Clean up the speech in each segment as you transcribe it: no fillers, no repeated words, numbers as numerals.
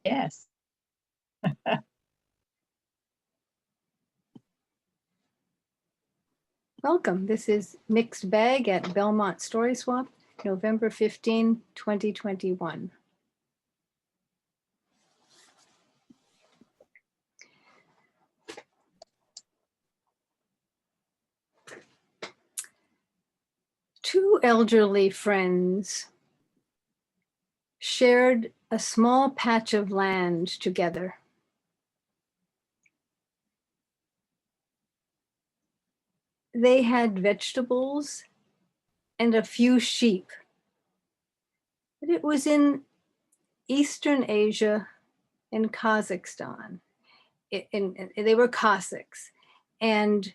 Yes. Welcome. This is Mixed Bag at Belmont Story Swap, November 15, 2021. Two elderly friends shared a small patch of land together. They had vegetables and a few sheep. But it was in Eastern Asia, in Kazakhstan. They were Cossacks, and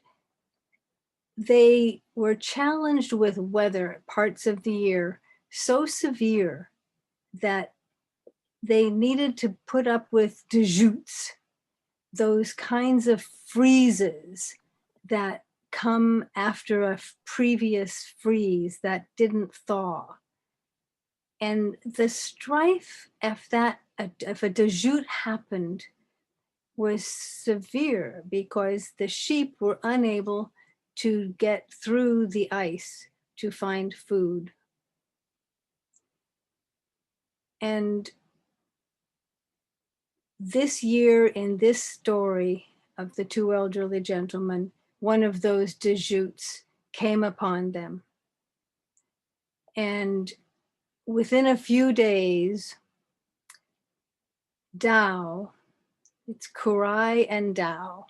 they were challenged with weather parts of the year so severe that they needed to put up with dejoutes, those kinds of freezes that come after a previous freeze that didn't thaw. And the strife if a dejoute happened was severe because the sheep were unable to get through the ice to find food. And this year, in this story of the two elderly gentlemen, one of those dejoutes came upon them. And within a few days, Dao, it's Kurai and Dao.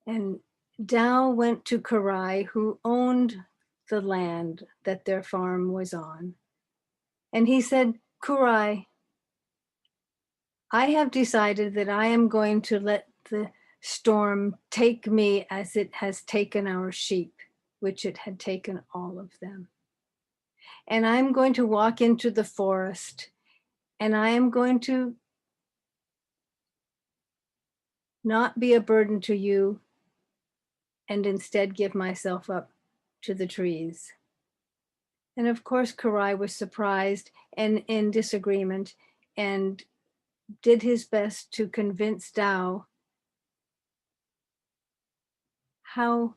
And Dao went to Kurai, who owned the land that their farm was on. And he said, Kurai, I have decided that I am going to let the storm take me as it has taken our sheep, which it had taken all of them. And I'm going to walk into the forest, and I am going to not be a burden to you and instead give myself up to the trees. And of course, Kurai was surprised and in disagreement and did his best to convince Dao how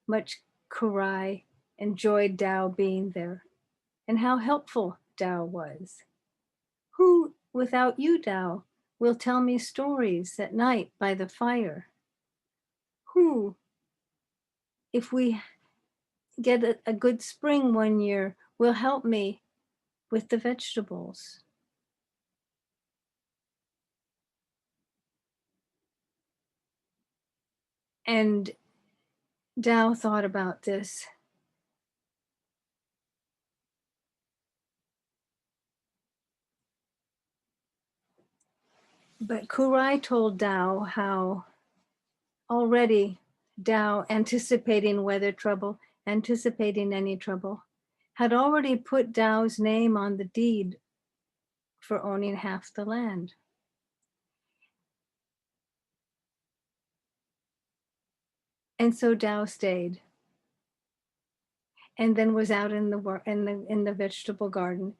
much Kurai enjoyed Dao being there and how helpful Dao was. Who, without you, Dao, will tell me stories at night by the fire? Who, if we get a good spring one year, will help me with the vegetables? And Dao thought about this. But Kurai told Dao how already Dao, anticipating weather trouble, anticipating any trouble, had already put Dao's name on the deed for owning half the land. And so Dao stayed, and then was out in the vegetable garden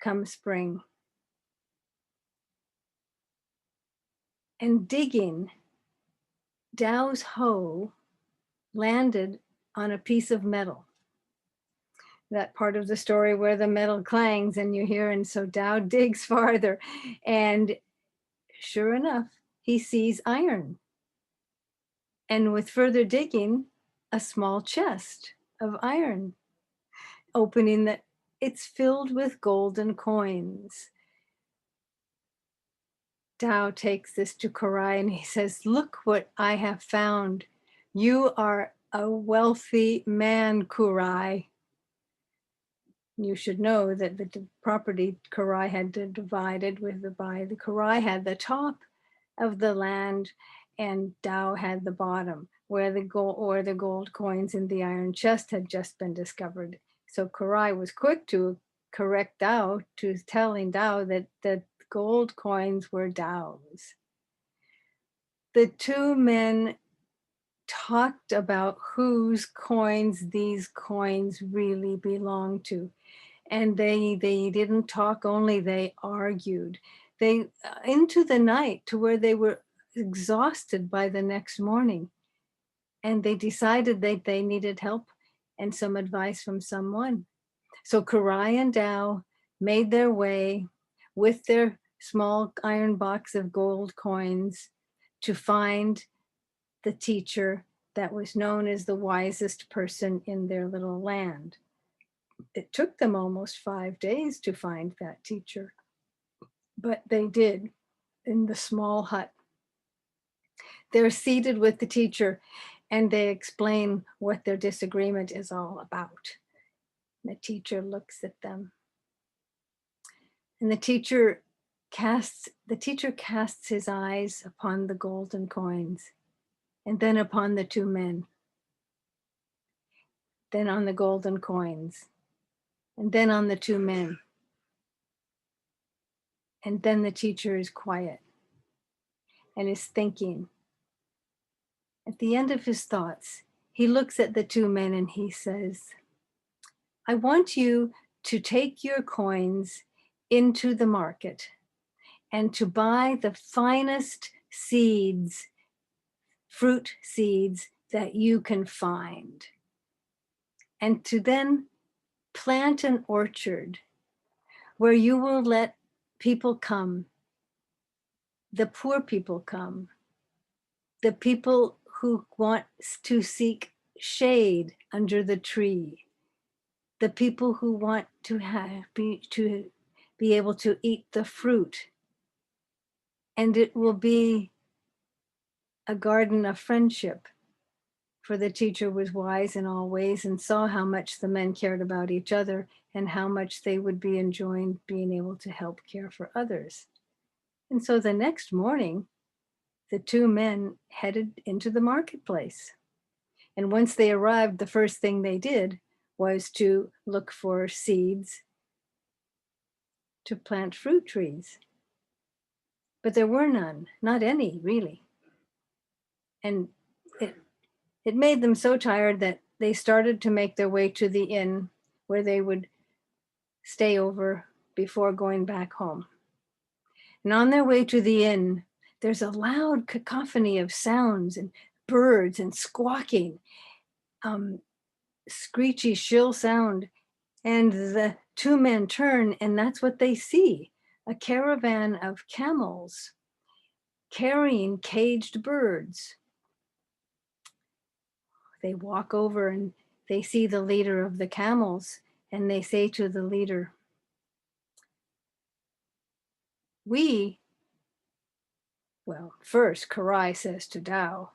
come spring, and digging. Dao's hoe landed on a piece of metal. That part of the story where the metal clangs and you hear, and so Dao digs farther, and sure enough, he sees iron. And with further digging, a small chest of iron, opening that it's filled with golden coins. Dao takes this to Kurai and he says, look what I have found. You are a wealthy man, Kurai. You should know that the property Kurai had divided with the Kurai had the top of the land and Dao had the bottom, where the gold coins in the iron chest had just been discovered. So Kurai was quick to correct Dao, to telling Dao that the gold coins were Dao's. The two men talked about whose coins these coins really belong to. And they didn't talk only, they argued. They into the night to where they were exhausted by the next morning, and they decided that they needed help and some advice from someone. So Karai and Tao made their way with their small iron box of gold coins to find the teacher that was known as the wisest person in their little land. It took them almost 5 days to find that teacher, but they did in the small hut. They're seated with the teacher and they explain what their disagreement is all about. The teacher looks at them and the teacher casts his eyes upon the golden coins and then upon the two men, then on the golden coins, and then on the two men. And then the teacher is quiet and is thinking. At the end of his thoughts, he looks at the two men and he says, I want you to take your coins into the market and to buy the finest seeds, fruit seeds that you can find, and to then plant an orchard where you will let people come, the poor people come, the people who want to seek shade under the tree, the people who want to be able to eat the fruit. And it will be a garden of friendship. For the teacher was wise in all ways and saw how much the men cared about each other and how much they would be enjoying being able to help care for others. And so the next morning, the two men headed into the marketplace. And once they arrived, the first thing they did was to look for seeds to plant fruit trees. But there were none, not any really. And it made them so tired that they started to make their way to the inn where they would stay over before going back home. And on their way to the inn, there's a loud cacophony of sounds and birds and squawking, screechy, shrill sound. And the two men turn, and that's what they see, a caravan of camels carrying caged birds. They walk over and they see the leader of the camels, and they say to the leader, first Karai says to Tao,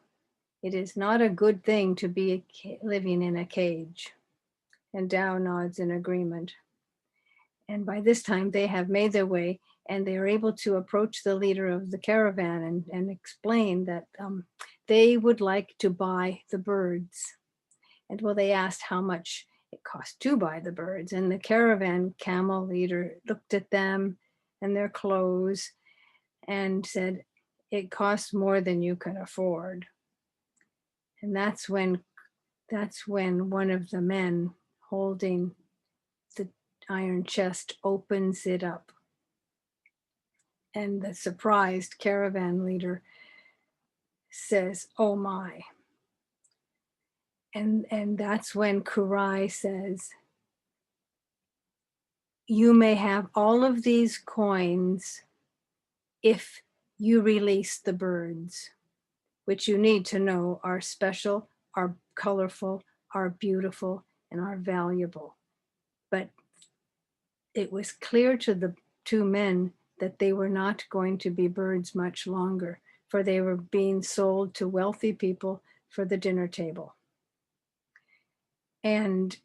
it is not a good thing to be living in a cage. And Tao nods in agreement. And by this time they have made their way and they are able to approach the leader of the caravan and explain that they would like to buy the birds. And well, they asked how much it cost to buy the birds. And the caravan camel leader looked at them and their clothes and said, it costs more than you can afford. And that's when one of the men holding the iron chest opens it up. And the surprised caravan leader says, oh my. And that's when Kurai says, you may have all of these coins if you release the birds, which you need to know are special, are colorful, are beautiful, and are valuable. But it was clear to the two men that they were not going to be birds much longer, for they were being sold to wealthy people for the dinner table. And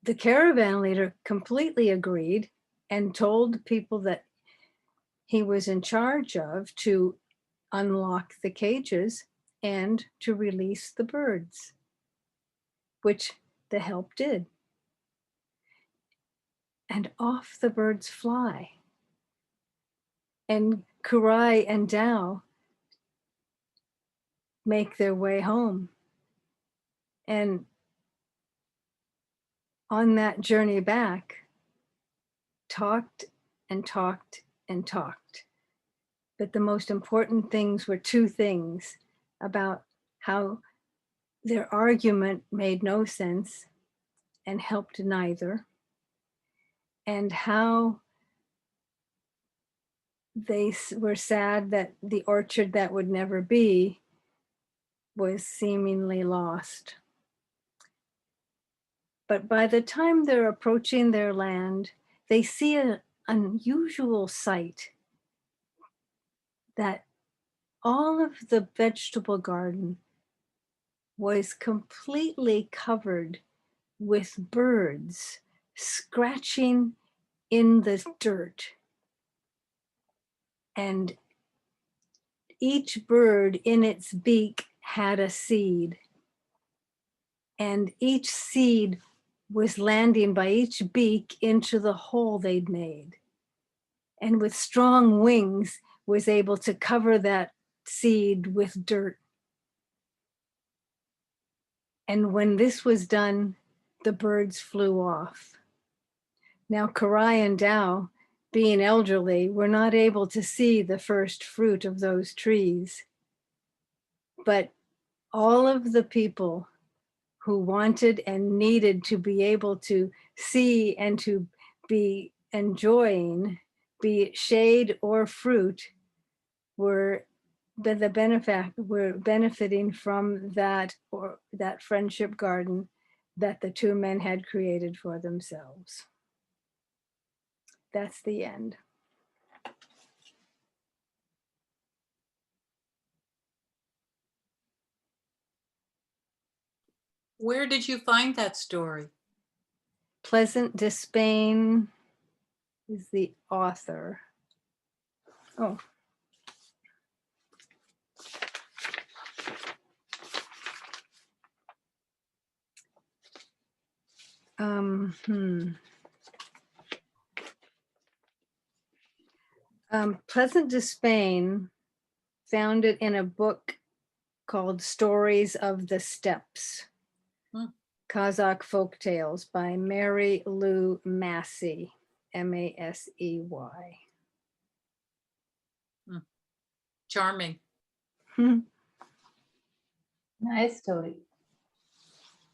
the caravan leader completely agreed and told the people that he was in charge of to unlock the cages and to release the birds, which the help did. And off the birds fly. And Kurai and Tao make their way home. And on that journey back, talked and talked and talked. But the most important things were two things about how their argument made no sense and helped neither, and how they were sad that the orchard that would never be was seemingly lost. But by the time they're approaching their land, they see an unusual sight, that all of the vegetable garden was completely covered with birds scratching in the dirt. And each bird in its beak had a seed. And each seed was landing by each beak into the hole they'd made. And with strong wings was able to cover that seed with dirt. And when this was done, the birds flew off. Now, Karai and Tao, being elderly, were not able to see the first fruit of those trees. But all of the people who wanted and needed to be able to see and to be enjoying, be it shade or fruit, were benefiting from that, or that friendship garden that the two men had created for themselves. That's the end. Where did you find that story? Pleasant Despain is the author. Oh. Pleasant Despain found it in a book called Stories of the Steppes, Kazakh Folk Tales by Mary Lou Massey, Masey. Charming. Nice story.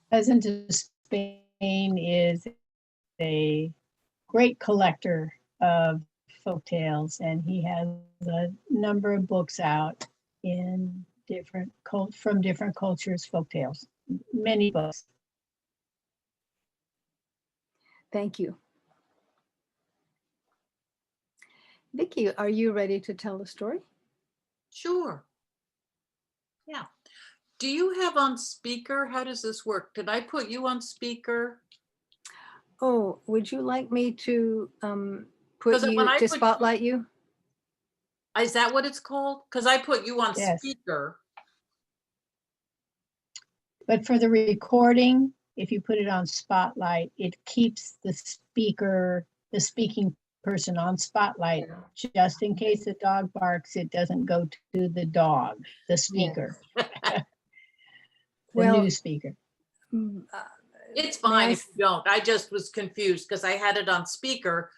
Pleasant Despain is a great collector of folk tales, and he has a number of books out in from different cultures, folk tales, many books. Thank you. Vicki, are you ready to tell a story? Sure. Yeah. Do you have on speaker? How does this work? Did I put you on speaker? Oh, would you like me to put you when I to put spotlight you? Is that what it's called? Because I put you on Yes. speaker. But for the recording, if you put it on spotlight, it keeps the speaking person on spotlight, just in case the dog barks, it doesn't go to the dog, the speaker, the new speaker. It's fine if you don't. I just was confused because I had it on speaker,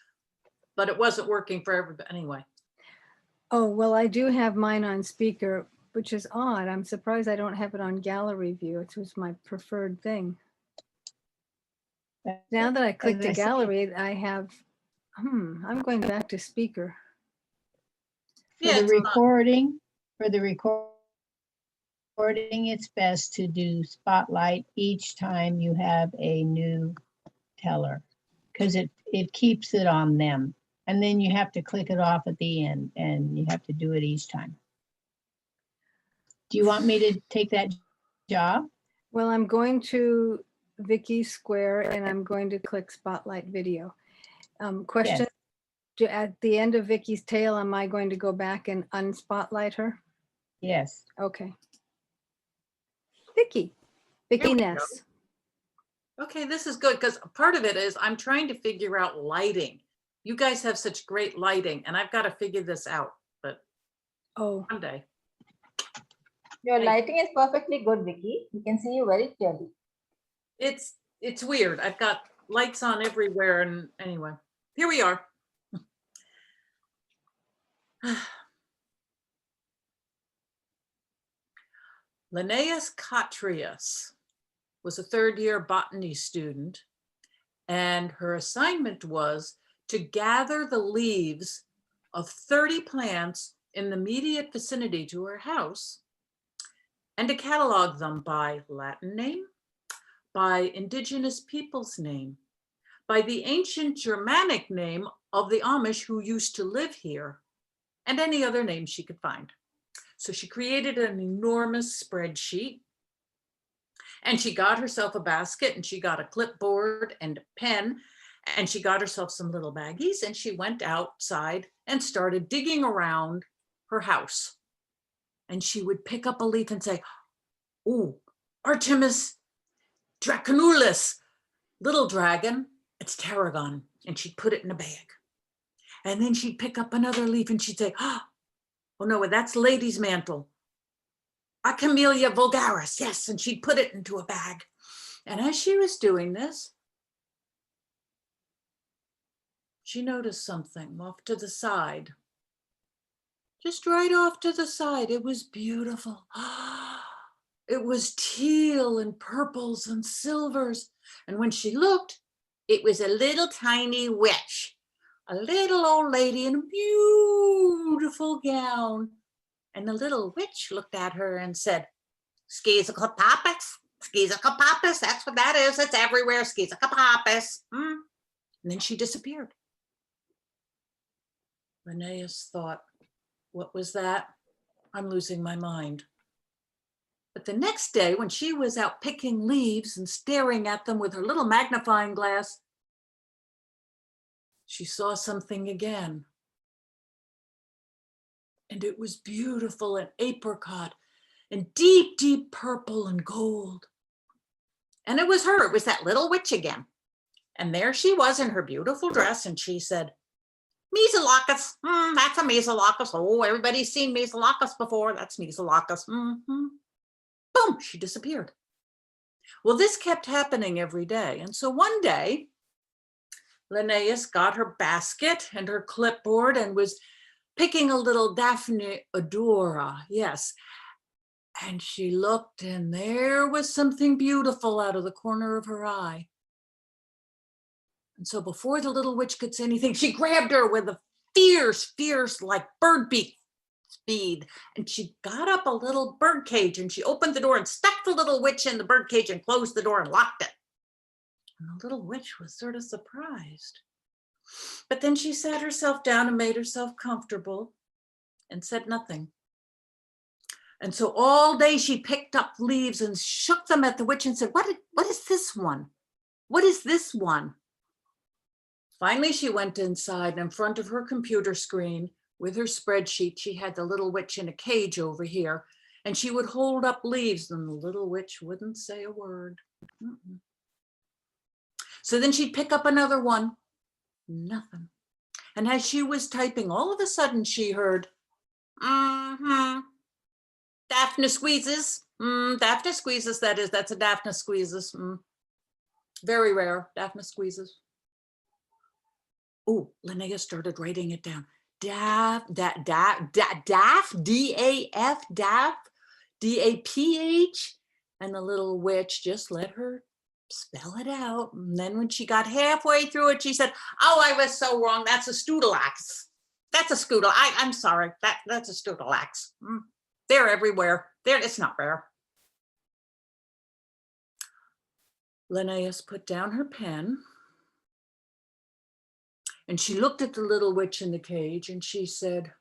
but it wasn't working for everybody anyway. Oh, well, I do have mine on speaker, which is odd. I'm surprised I don't have it on gallery view. It was my preferred thing. Now that I clicked the gallery, I have, I'm going back to speaker. For the recording, it's best to do spotlight each time you have a new teller, because it keeps it on them. And then you have to click it off at the end, and you have to do it each time. Do you want me to take that job? Well, I'm going to Vicki Square and I'm going to click spotlight video. Question, yes. At the end of Vicki's tale, am I going to go back and unspotlight her? Yes. Okay. Vicki Ness. Okay, this is good because part of it is I'm trying to figure out lighting. You guys have such great lighting and I've got to figure this out, but one day. Your lighting is perfectly good, Vicki. We can see you very clearly. It's weird. I've got lights on everywhere, and anyway, here we are. Linnaeus Cotrius was a third-year botany student, and her assignment was to gather the leaves of 30 plants in the immediate vicinity to her house and to catalog them by Latin name, by indigenous people's name, by the ancient Germanic name of the Amish who used to live here, and any other name she could find. So she created an enormous spreadsheet, and she got herself a basket, and she got a clipboard and a pen, and she got herself some little baggies, and she went outside and started digging around her house. And she would pick up a leaf and say, "Oh, Artemis Draconulis, little dragon, it's tarragon." And she'd put it in a bag. And then she'd pick up another leaf and she'd say, "Oh no, that's lady's mantle. Acamelia vulgaris," yes, and she'd put it into a bag. And as she was doing this, she noticed something off to the side. Just right off to the side. It was beautiful. It was teal and purples and silvers. And when she looked, it was a little tiny witch, a little old lady in a beautiful gown. And the little witch looked at her and said, "Skizakapapas, skizakapapas, that's what that is. It's everywhere, skizakapapas." And then she disappeared. Linnaeus thought, what was that? I'm losing my mind. But the next day, when she was out picking leaves and staring at them with her little magnifying glass, she saw something again. And it was beautiful and apricot and deep, deep purple and gold. And it was her, it was that little witch again. And there she was in her beautiful dress, and she said, "Mesolacus, that's a Mesolacus. Oh, everybody's seen Mesolacus before. That's Mesolacus." Boom, she disappeared. Well, this kept happening every day. And so one day, Linnaeus got her basket and her clipboard and was picking a little Daphne odora, yes. And she looked, and there was something beautiful out of the corner of her eye. And so before the little witch could say anything, she grabbed her with a fierce, like bird beak speed. And she got up a little bird cage, and she opened the door and stuck the little witch in the bird cage and closed the door and locked it. And the little witch was sort of surprised. But then she sat herself down and made herself comfortable and said nothing. And so all day she picked up leaves and shook them at the witch and said, what is this one? What is this one? Finally, she went inside, and in front of her computer screen with her spreadsheet, she had the little witch in a cage over here, and she would hold up leaves, and the little witch wouldn't say a word. So then she'd pick up another one, nothing. And as she was typing, all of a sudden she heard, Daphne squeezes. Daphne squeezes, that's a Daphne squeezes. Very rare, Daphne squeezes. Oh, Linnaeus started writing it down. Daff, D-A-F, Daff, D-A-P-H. And the little witch just let her spell it out. And then when she got halfway through it, she said, "Oh, I was so wrong. That's a Stoodleax. That's a Scoodle. I'm sorry. That's a Stoodleax. They're everywhere. It's not rare." Linnaeus put down her pen, and she looked at the little witch in the cage, and she said,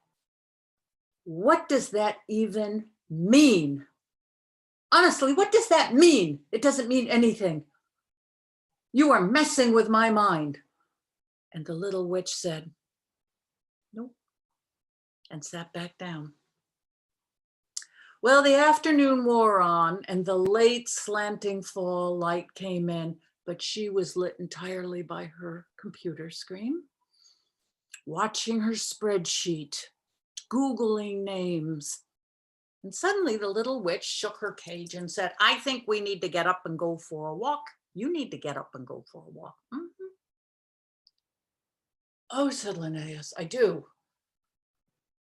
"What does that even mean? Honestly, what does that mean? It doesn't mean anything. You are messing with my mind." And the little witch said, "Nope," and sat back down. Well, the afternoon wore on, and the late slanting fall light came in, but she was lit entirely by her computer screen, watching her spreadsheet, Googling names. And suddenly the little witch shook her cage and said, "I think we need to get up and go for a walk. You need to get up and go for a walk." "Oh," said Linnaeus, "I do."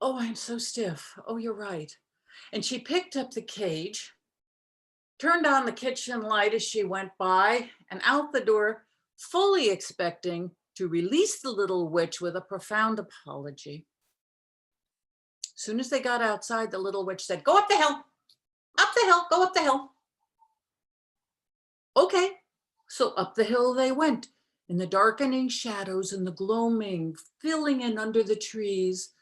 Oh, I'm so stiff. Oh, you're right. And she picked up the cage, turned on the kitchen light as she went by, and out the door, fully expecting to release the little witch with a profound apology. As soon as they got outside, the little witch said, "Go up the hill, go up the hill." Okay, so up the hill they went, in the darkening shadows and the gloaming filling in under the trees,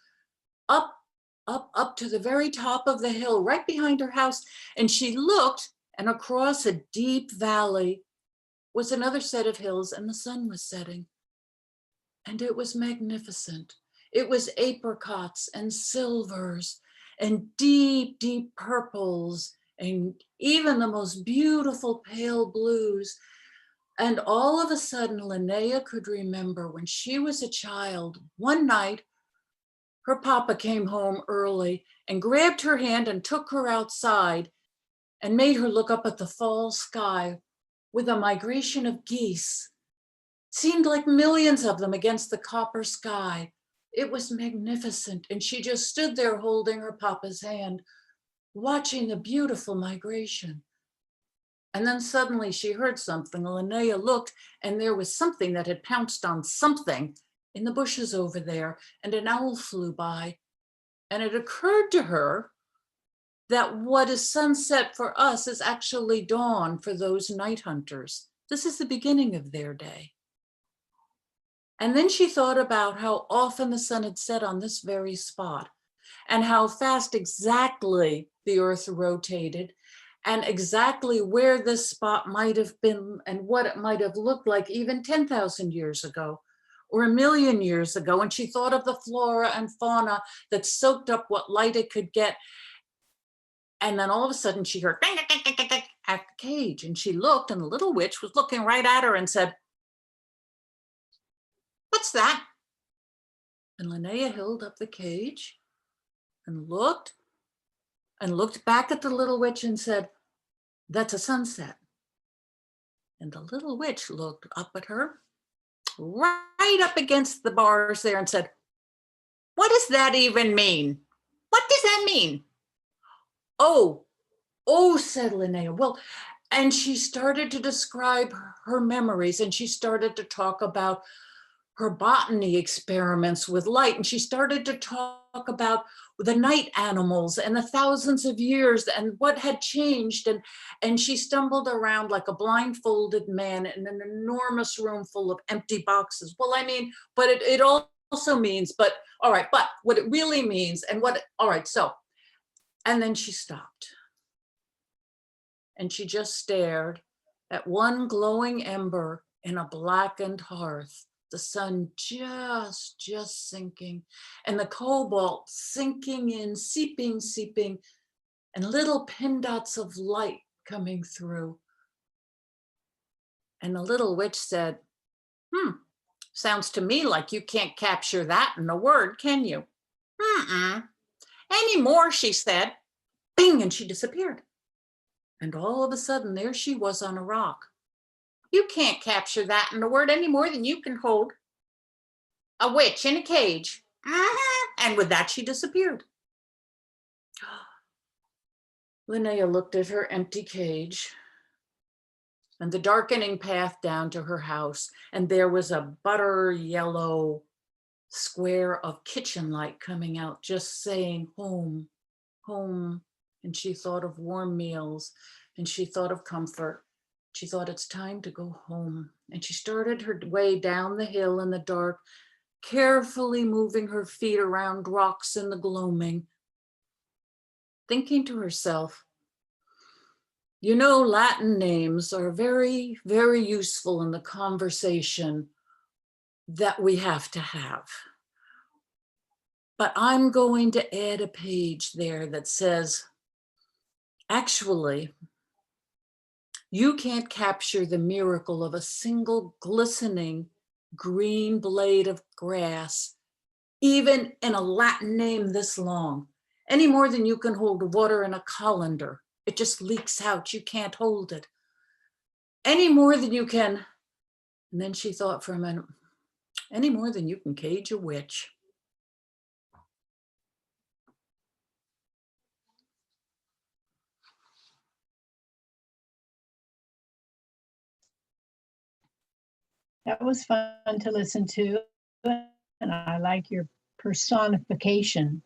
up, up to the very top of the hill, right behind her house. And she looked, and across a deep valley was another set of hills, and the sun was setting. And it was magnificent. It was apricots and silvers and deep, deep purples and even the most beautiful pale blues. And all of a sudden, Linnea could remember when she was a child, one night, her papa came home early and grabbed her hand and took her outside and made her look up at the fall sky with a migration of geese. Seemed like millions of them against the copper sky. It was magnificent. And she just stood there holding her papa's hand, watching the beautiful migration. And then suddenly she heard something. Linnea looked, and there was something that had pounced on something in the bushes over there, and an owl flew by. And it occurred to her that what is sunset for us is actually dawn for those night hunters. This is the beginning of their day. And then she thought about how often the sun had set on this very spot, and how fast exactly the earth rotated, and exactly where this spot might have been and what it might have looked like even 10,000 years ago or 1,000,000 years ago. And she thought of the flora and fauna that soaked up what light it could get. And then all of a sudden she heard at the cage, and she looked, and the little witch was looking right at her and said, "What's that?" And Linnea held up the cage and looked back at the little witch and said, "That's a sunset." And the little witch looked up at her, right up against the bars there, and said, "What does that even mean? What does that mean?" Oh, said Linnea. Well, and she started to describe her memories, and she started to talk about her botany experiments with light, and she started to talk about the night animals and the thousands of years and what had changed. And she stumbled around like a blindfolded man in an enormous room full of empty boxes. Well, I mean, but it also means, but all right, but what it really means and what, all right, so, and then she stopped. And she just stared at one glowing ember in a blackened hearth, the sun just sinking, and the cobalt sinking in, seeping, and little pin dots of light coming through. And the little witch said, "Sounds to me like you can't capture that in a word, can you?" "Any more," she said. Bing, and she disappeared. And all of a sudden, there she was on a rock. "You can't capture that in a word any more than you can hold a witch in a cage." And with that, she disappeared. Linnea looked at her empty cage and the darkening path down to her house, and there was a butter yellow square of kitchen light coming out, just saying, "Home, home." And she thought of warm meals, and she thought of comfort. She thought, it's time to go home. And she started her way down the hill in the dark, carefully moving her feet around rocks in the gloaming, thinking to herself, you know, Latin names are very, very useful in the conversation that we have to have. But I'm going to add a page there that says, actually, you can't capture the miracle of a single glistening green blade of grass, even in a Latin name this long, any more than you can hold water in a colander. It just leaks out. You can't hold it. Any more than you can, and then she thought for a minute, any more than you can cage a witch. That was fun to listen to. And I like your personification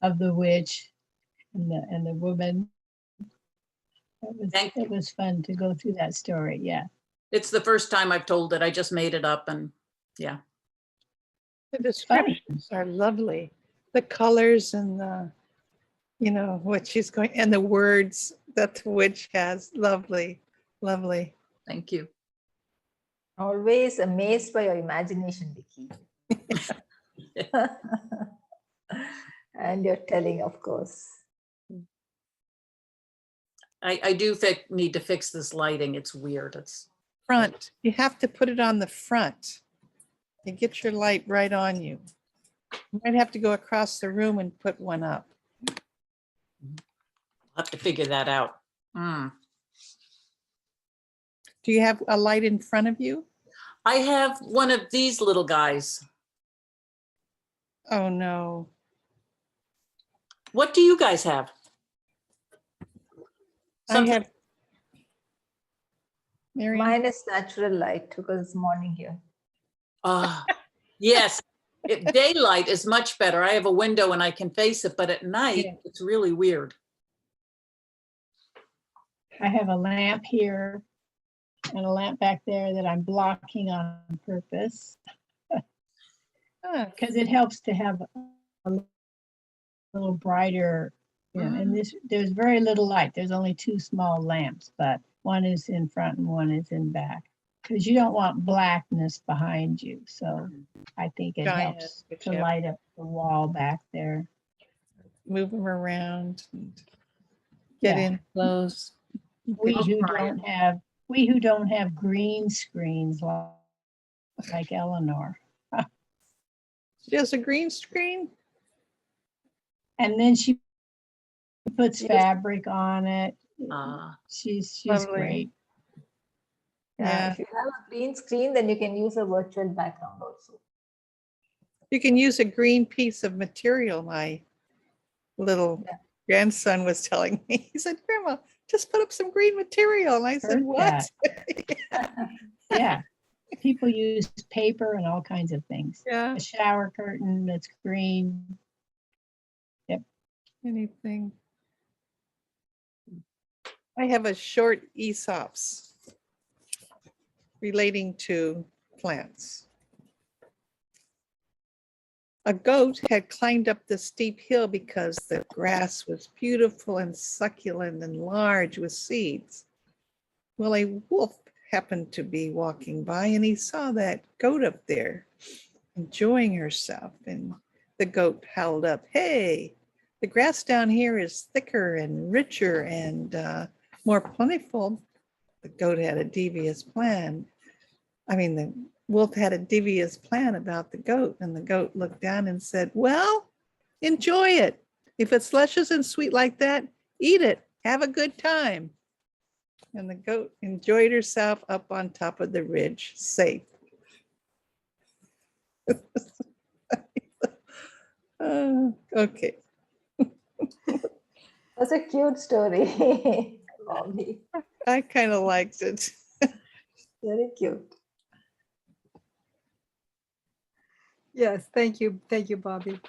of the witch and the woman. Thank It was fun to go through that story. Yeah. It's the first time I've told it. I just made it up and yeah. The descriptions are lovely. The colors and the, you know, what she's going, and the words that the witch has. Lovely, lovely. Thank you. Always amazed by your imagination, Vicky. And your telling, of course. I do need to fix this lighting. It's weird. It's Front, you have to put it on the front. You get your light right on you. You might have to go across the room and put one up. I'll have to figure that out. Mm. Do you have a light in front of you? I have one of these little guys. Oh, no. What do you guys have? I Something- have. Mary, Mine is natural light because it's morning here. Yes, daylight is much better. I have a window and I can face it, but at night, Yeah. it's really weird. I have a lamp here and a lamp back there that I'm blocking on purpose because it helps to have a little brighter. Yeah, and there's very little light. There's only two small lamps, but one is in front and one is in back because you don't want blackness behind you. So I think it Giant, helps but to yeah. light up the wall back there. move them around and get Yeah. in close. We who don't have green screens like Eleanor. She has a green screen? And then she puts Yes. fabric on it. Ah, She's Lovely. great. Yeah. If you have a green screen, then you can use a virtual background also. You can use a green piece of material, my little Yeah. grandson was telling me. He said, Grandma, just put up some green material. And I said, Heard what? Yeah. People use paper and all kinds of things. Yeah, A shower curtain that's green. anything. I have a short Aesop's relating to plants. A goat had climbed up the steep hill because the grass was beautiful and succulent and large with seeds. Well, a wolf happened to be walking by and he saw that goat up there enjoying herself. And the goat howled up, "Hey, the grass down here is thicker and richer and more plentiful." The goat had a devious plan. The wolf had a devious plan about the goat, and the goat looked down and said, "Well, enjoy it. If it's luscious and sweet like that, eat it. Have a good time." And the goat enjoyed herself up on top of the ridge, safe. Okay. That's a cute story, Bobby. I kind of liked it. Very cute. Yes, thank you. Thank you, Bobby.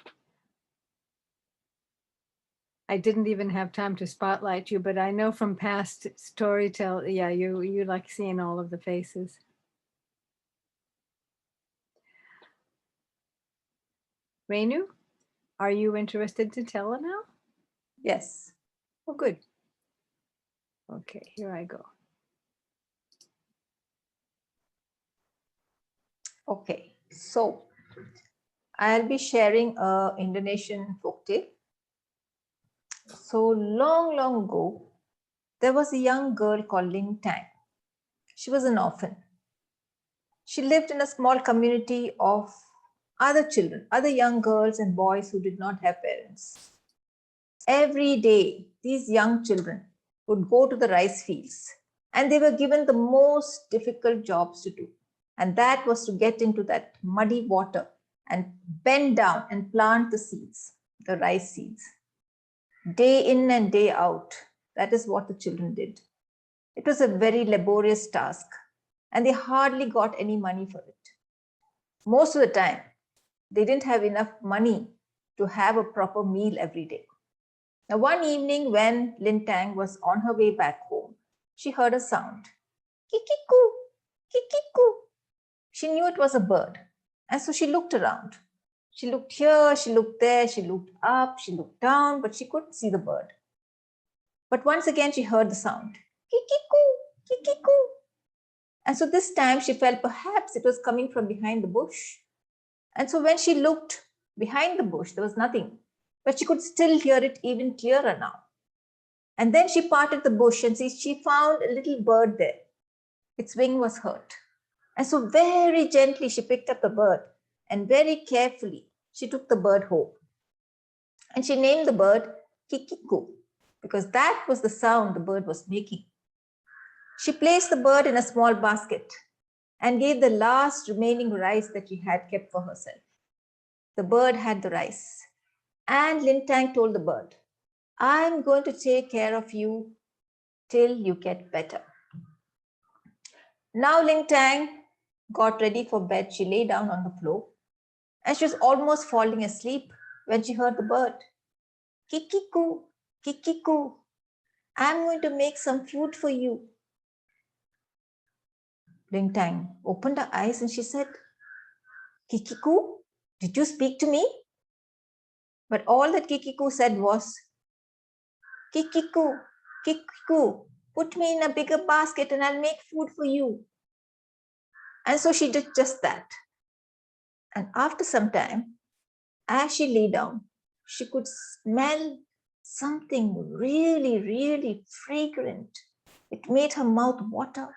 I didn't even have time to spotlight you, but I know from past storytell, yeah, you like seeing all of the faces. Renu, are you interested to tell it now? Yes. Oh, good. Okay, here I go. Okay. So I'll be sharing a Indonesian folktale. So long, long ago, there was a young girl called Ling Tang. She was an orphan. She lived in a small community of other children, other young girls and boys who did not have parents. Every day, these young children would go to the rice fields and they were given the most difficult jobs to do. And that was to get into that muddy water and bend down and plant the seeds, the rice seeds. Day in and day out, that is what the children did. It was a very laborious task. and they hardly got any money for it. Most of the time, they didn't have enough money to have a proper meal every day. Now, one evening when Lin Tang was on her way back home, she heard a sound. Kikiku, kikiku. She knew it was a bird. And so she looked around. She looked here, she looked there, she looked up, she looked down, but she couldn't see the bird. But once again, she heard the sound. Kikiku, kikiku. And so this time she felt perhaps it was coming from behind the bush. And so when she looked behind the bush, there was nothing, but she could still hear it even clearer now. And then she parted the bush and she found a little bird there. Its wing was hurt. And so very gently she picked up the bird and very carefully she took the bird home. And she named the bird Kikiku because that was the sound the bird was making. She placed the bird in a small basket and gave the last remaining rice that she had kept for herself. The bird had the rice. And Lin Tang told the bird, I'm going to take care of you till you get better. Now Lin Tang got ready for bed. She lay down on the floor and she was almost falling asleep when she heard the bird. Kikiku, kikiku, I'm going to make some food for you. Lin Tang opened her eyes and she said, Kikiku, did you speak to me? But all that Kikiku said was, Kikiku, Kikiku, put me in a bigger basket and I'll make food for you. And so she did just that. And after some time, as she lay down, she could smell something really, really fragrant. It made her mouth water.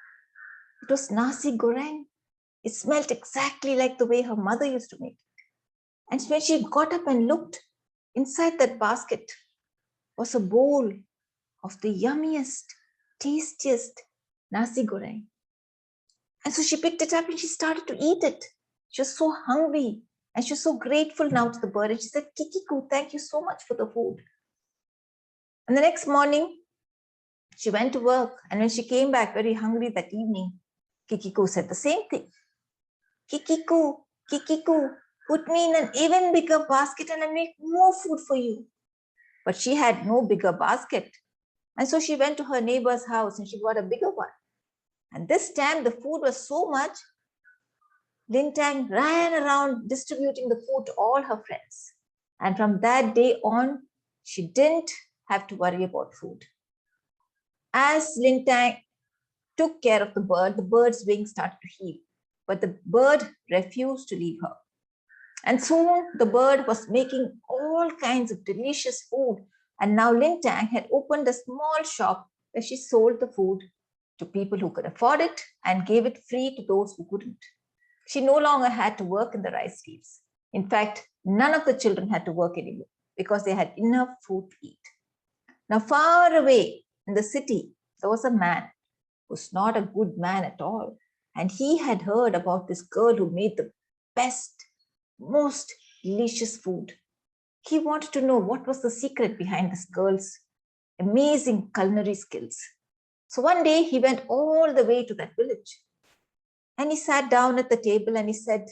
It was nasi goreng. It smelled exactly like the way her mother used to make it. And when she got up and looked, inside that basket was a bowl of the yummiest, tastiest nasi goreng. And so she picked it up and she started to eat it. She was so hungry and she was so grateful now to the bird. And she said, Kikiku, thank you so much for the food. And the next morning, she went to work. And when she came back very hungry that evening, Kikiku said the same thing. Kikiku, Kikiku, put me in an even bigger basket and I'll make more food for you. But she had no bigger basket. And so she went to her neighbor's house and she got a bigger one. And this time the food was so much, Lin Tang ran around distributing the food to all her friends. And from that day on, she didn't have to worry about food. As Lin Tang took care of the bird's wings started to heal. But the bird refused to leave her. And soon the bird was making all kinds of delicious food. And now Lin Tang had opened a small shop where she sold the food to people who could afford it and gave it free to those who couldn't. She no longer had to work in the rice fields. In fact, none of the children had to work anymore because they had enough food to eat. Now, far away in the city, there was a man who was not a good man at all. And he had heard about this girl who made the best, most delicious food. He wanted to know what was the secret behind this girl's amazing culinary skills. So one day he went all the way to that village and he sat down at the table and he said,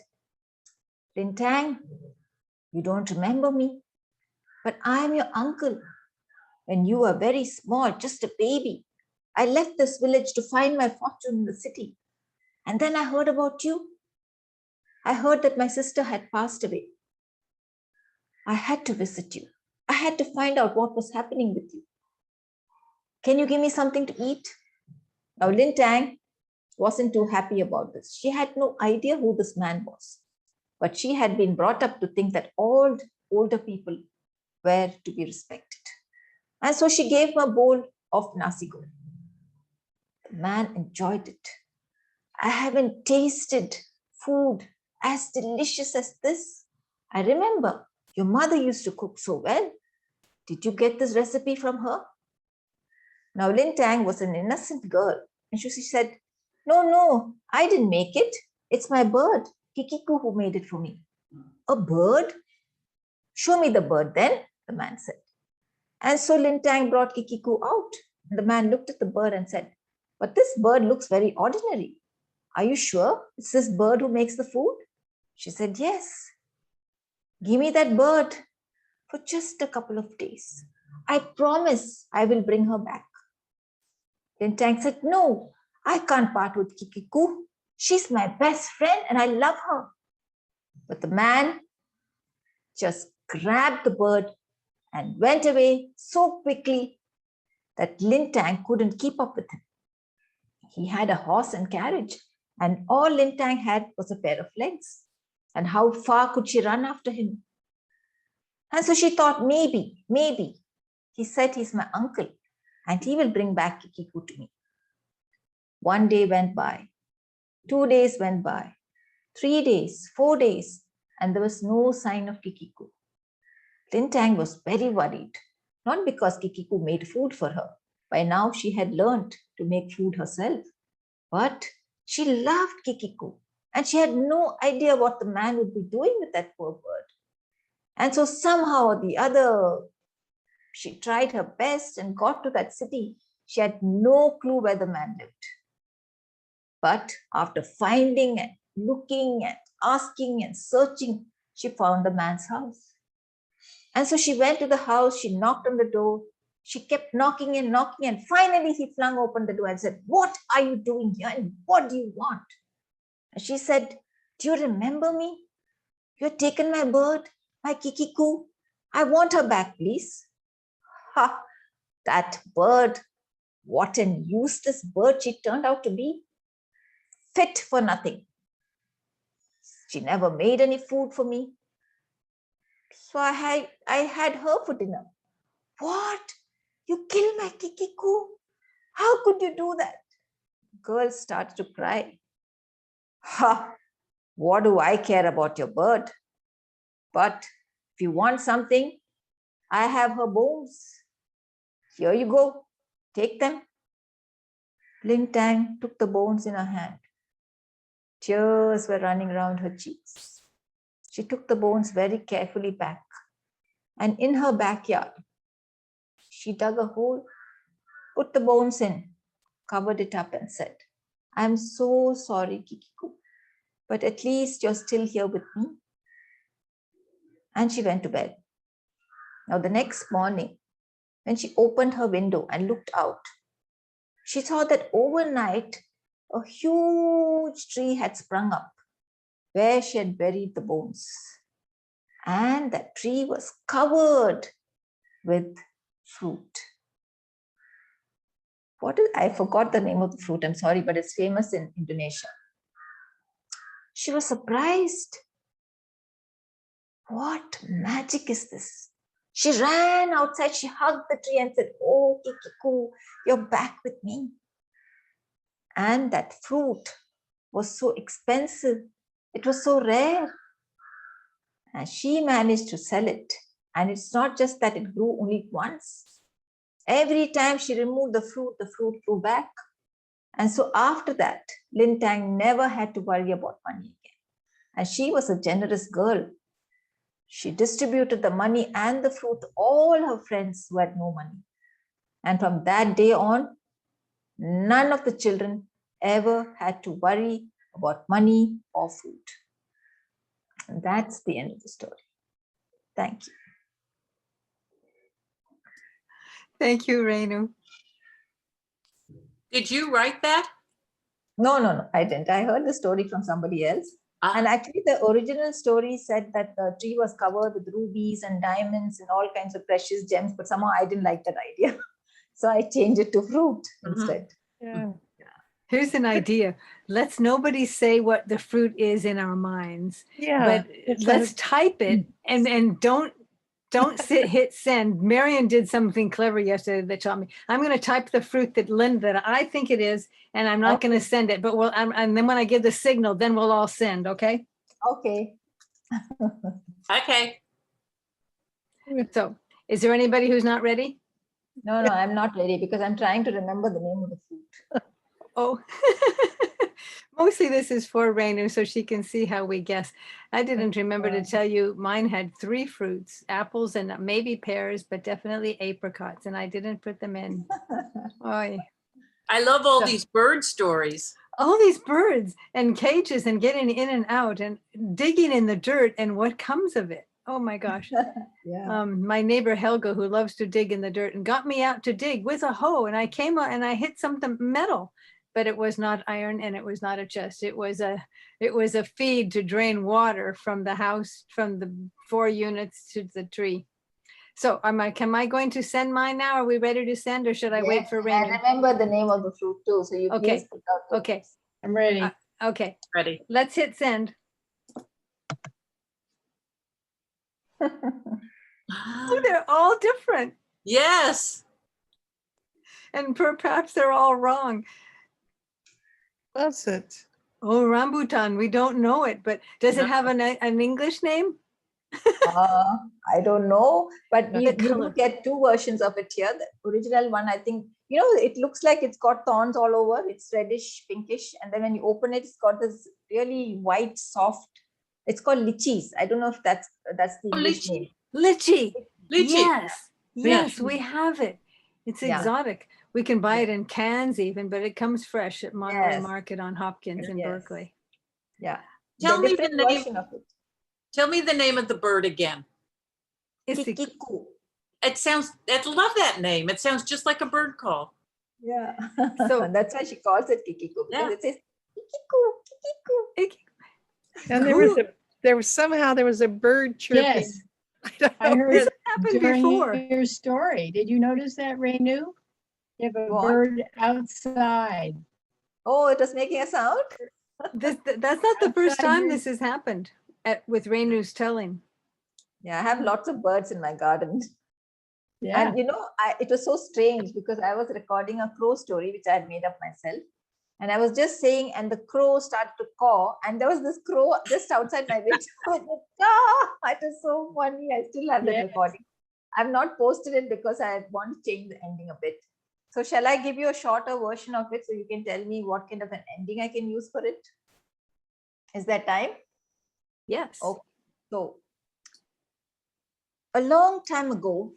Lin Tang, you don't remember me, but I am your uncle. When you were very small, just a baby, I left this village to find my fortune in the city. And then I heard about you. I heard that my sister had passed away. I had to visit you. I had to find out what was happening with you. Can you give me something to eat? Now, Lin Tang wasn't too happy about this. She had no idea who this man was, but she had been brought up to think that all older people were to be respected. And so she gave him a bowl of nasi goreng. The man enjoyed it. I haven't tasted food as delicious as this. I remember your mother used to cook so well. Did you get this recipe from her? Now, Lin Tang was an innocent girl. And she said, no, I didn't make it. It's my bird, Kikiku, who made it for me. A bird? Show me the bird then, the man said. And so Lin Tang brought Kikiku out. And the man looked at the bird and said, but this bird looks very ordinary. are you sure it's this bird who makes the food? She said, yes. Give me that bird for just a couple of days. I promise I will bring her back. Lintang said, no, I can't part with Kikiku. She's my best friend and I love her. But the man just grabbed the bird and went away so quickly that Lintang couldn't keep up with him. He had a horse and carriage, and all Lintang had was a pair of legs. And how far could she run after him? And so she thought, maybe. He said he's my uncle and he will bring back Kikiku to me. 1 day went by, 2 days went by, 3 days, 4 days, and there was no sign of Kikiku. Lintang was very worried, not because Kikiku made food for her. By now she had learned to make food herself. But she loved Kikiku and she had no idea what the man would be doing with that poor bird. And so somehow or the other, she tried her best and got to that city. She had no clue where the man lived. But after finding and looking and asking and searching, she found the man's house. And so she went to the house, she knocked on the door, she kept knocking and finally he flung open the door and said, what are you doing here and what do you want? And she said, do you remember me? You had taken my bird, my Kikiku. I want her back, please. Ha, that bird, what an useless bird she turned out to be. Fit for nothing. She never made any food for me. So I had her for dinner. What? You killed my Kikiku? How could you do that? Girl started to cry. Ha! What do I care about your bird? But if you want something, I have her bones. Here you go. Take them. Lintang took the bones in her hand. Tears were running around her cheeks. She took the bones very carefully back. And in her backyard, she dug a hole, put the bones in, covered it up and said, I'm so sorry, Kikiku, but at least you're still here with me. And she went to bed. Now the next morning, when she opened her window and looked out, she saw that overnight, a huge tree had sprung up where she had buried the bones. And that tree was covered with fruit. I forgot the name of the fruit, I'm sorry, but it's famous in Indonesia. She was surprised. What magic is this? She ran outside, she hugged the tree and said, oh, Kikiku, you're back with me. And that fruit was so expensive. It was so rare. And she managed to sell it. And it's not just that it grew only once. Every time she removed the fruit grew back. And so after that, Lintang never had to worry about money again. And she was a generous girl. She distributed the money and the fruit to all her friends who had no money. And from that day on, none of the children ever had to worry about money or food. And that's the end of the story. Thank you. Thank you, Renu. Did you write that? No, I didn't. I heard the story from somebody else. And actually the original story said that the tree was covered with rubies and diamonds and all kinds of precious gems, but somehow I didn't like that idea. So I changed it to fruit instead. Yeah. Here's an idea. Let's nobody say what the fruit is in our minds, Yeah. but that's let's what type it and don't hit send. Marion did something clever yesterday that taught me. I'm going to type the fruit that I think it is, and I'm not going to send it. But and then when I give the signal, then we'll all send. Okay. Okay. Okay. So, is there anybody who's not ready? No, I'm not ready because I'm trying to remember the name of the fruit. Oh, mostly this is for Renu so she can see how we guess. I didn't remember to tell you mine had 3 fruits, apples and maybe pears, but definitely apricots, and I didn't put them in. Oy. I love all So- these bird stories. all these birds and cages and getting in and out and digging in the dirt and what comes of it. Oh my gosh. Yeah. My neighbor Helga, who loves to dig in the dirt, and got me out to dig with a hoe, and I came out and I hit something metal, but it was not iron and it was not a chest. It was a feed to drain water from the house, from the 4 units to the tree. So am I going to send mine now? Are we ready to send, or should I wait Yes, for and Rainu? remember the name of the fruit too. So you Okay, please put out the okay. names. I'm ready. Okay, Ready? let's hit send. Oh, they're all different, Yes. and perhaps they're all wrong. Does it? Oh, rambutan, we don't know it, but does it have an English name? I don't know, but The you color. do get 2 versions of it here. The original one, I think, you know, it looks like it's got thorns all over. It's reddish, pinkish. And then when you open it, it's got this really white, soft, it's called lychees. I don't know if that's the Oh, English lychee. name. Lychee. Lychee. Yes, yes, we have it. It's Yeah. exotic. We can buy it in cans even, but it comes fresh at Monterey Yes. Market on Hopkins in Yes. Berkeley. Yeah. Tell me the different name. version of it. Tell me the name of the bird again. It's the, Kikiku. It sounds, I love that name. It sounds just like a bird call. Yeah. So- That's why she calls it Kikiku, because Yeah. it says Kikiku, Kikiku. And there was a bird chirping. Yes, I don't I know. heard This it happened during before. your story. Did you notice that, Renu? You have a What? bird outside. Oh, it was making a sound? That's not the first Outside time your- this has happened with Rainu's telling. Yeah, I have lots of birds in my garden. Yeah, And you know, it was so strange because I was recording a crow story, which I had made up myself. And I was just saying, and the crow started to caw, and there was this crow just outside my window. It was so funny. I still have that Yes. recording. I've not posted it because I want to change the ending a bit. So shall I give you a shorter version of it so you can tell me what kind of an ending I can use for it? Is that time? Yes. Okay. So a long time ago,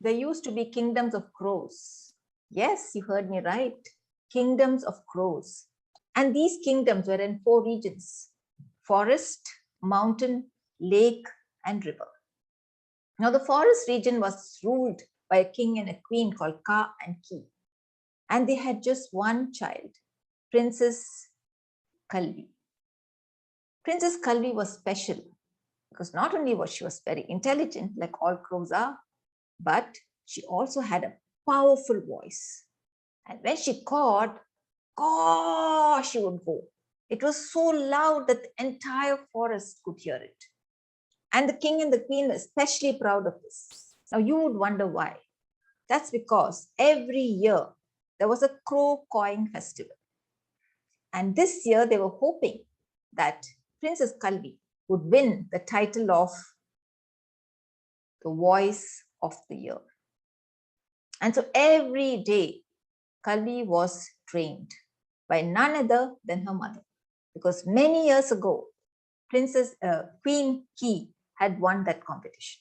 there used to be kingdoms of crows. Yes, you heard me right. Kingdoms of crows. And these kingdoms were in 4 regions: forest, mountain, lake, and river. Now, the forest region was ruled by a king and a queen called Ka and Ki. And they had just one child, Princess Kalvi. Princess Kalvi was special because not only was she very intelligent, like all crows are, but she also had a powerful voice. And when she cawed, caw, she would go. It was so loud that the entire forest could hear it. And the king and the queen were especially proud of this. Now you would wonder why. That's because every year there was a crow cawing festival. And this year they were hoping that Princess Kalvi would win the title of the voice of the year. And so every day, Kalvi was trained by none other than her mother. Because many years ago, Queen Ki had won that competition.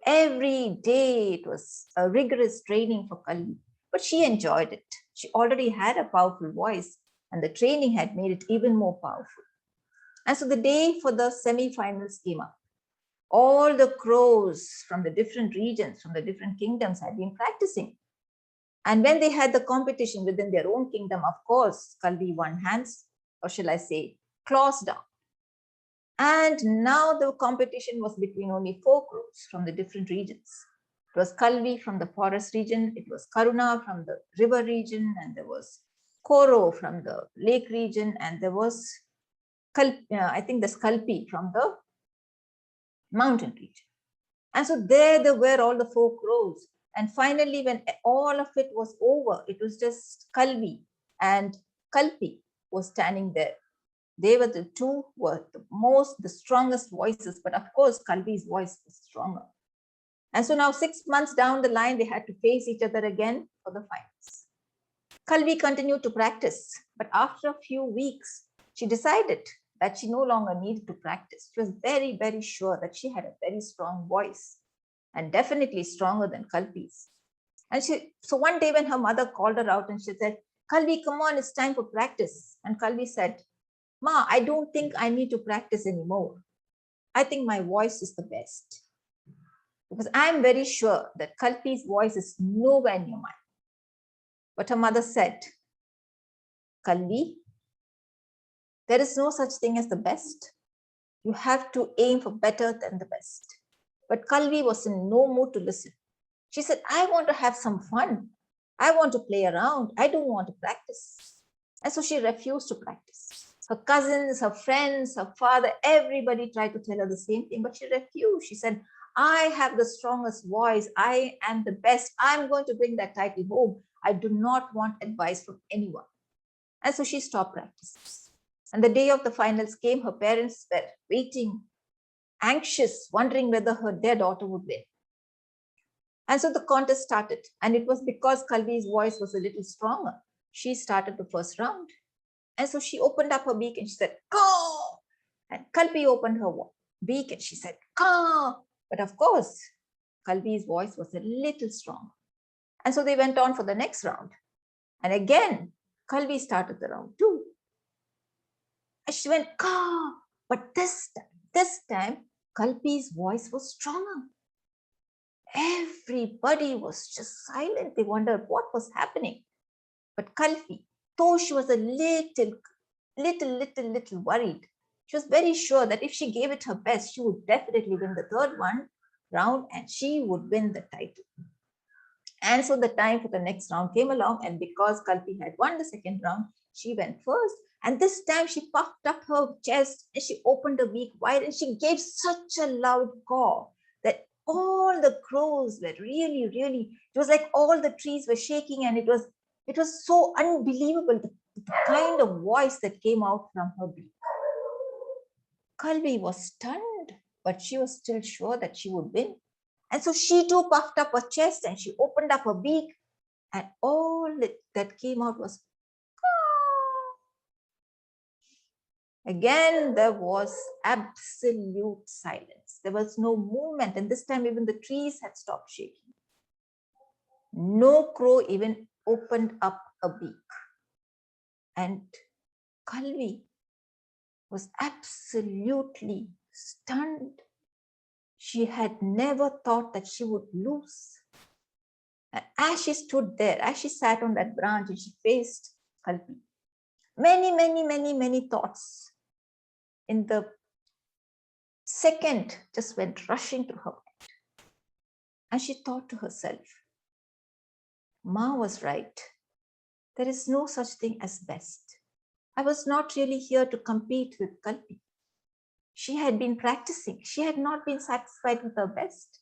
Every day it was a rigorous training for Kalvi, but she enjoyed it. She already had a powerful voice, and the training had made it even more powerful. And so the day for the semi-finals came up. All the crows from the different regions, from the different kingdoms had been practicing. And when they had the competition within their own kingdom, of course, Kalvi won hands, or shall I say, claws down. And now the competition was between only 4 crows from the different regions. It was Kalvi from the forest region, it was Karuna from the river region, and there was Koro from the lake region, and there was, I think, the Skalpi from the mountain region. And so there they were, all the 4 crows. And finally, when all of it was over, it was just Kalvi and Kalpi was standing there. They were the 2 were the strongest voices, but of course, Kalvi's voice was stronger. And so now 6 months down the line, they had to face each other again for the finals. Kalvi continued to practice, but after a few weeks, she decided that she no longer needed to practice. She was very, very sure that she had a very strong voice and definitely stronger than Kalpi's. And so one day when her mother called her out and she said, Kalvi, come on, it's time for practice. And Kalvi said, Ma, I don't think I need to practice anymore. I think my voice is the best. Because I'm very sure that Kalpi's voice is nowhere near mine. But her mother said, Kalvi, there is no such thing as the best. You have to aim for better than the best. But Kalvi was in no mood to listen. She said, I want to have some fun. I want to play around. I don't want to practice. And so she refused to practice. Her cousins, her friends, her father, everybody tried to tell her the same thing, but she refused. She said, I have the strongest voice. I am the best. I'm going to bring that title home. I do not want advice from anyone. And so she stopped practicing. And the day of the finals came, her parents were waiting, anxious, wondering whether their daughter would win. And so the contest started. And it was because Kalvi's voice was a little stronger. She started the first round. And so she opened up her beak and she said, caw. And Kalvi opened her beak and she said, caw. But of course, Kalvi's voice was a little strong. And so they went on for the next round. And again, Kalvi started the round too. And she went, caw. But this time, Kalpi's voice was stronger. Everybody was just silent. They wondered what was happening. But Kalpi, though she was a little worried, she was very sure that if she gave it her best, she would definitely win the third round and she would win the title. And so the time for the next round came along, and because Kalpi had won the second round, she went first. And this time she puffed up her chest and she opened her beak wide and she gave such a loud caw that all the crows were really, it was like all the trees were shaking, and it was so unbelievable, the kind of voice that came out from her beak. Kalvi was stunned, but she was still sure that she would win. And so she too puffed up her chest and she opened up her beak, and all that came out was caw. Again, there was absolute silence. There was no movement, and this time even the trees had stopped shaking. No crow even opened up a beak. And Kalvi was absolutely stunned. She had never thought that she would lose. And as she stood there, as she sat on that branch and she faced Kalpi, many thoughts in the second just went rushing through her mind. And she thought to herself, Ma was right. There is no such thing as best. I was not really here to compete with Kalpi. She had been practicing. She had not been satisfied with her best.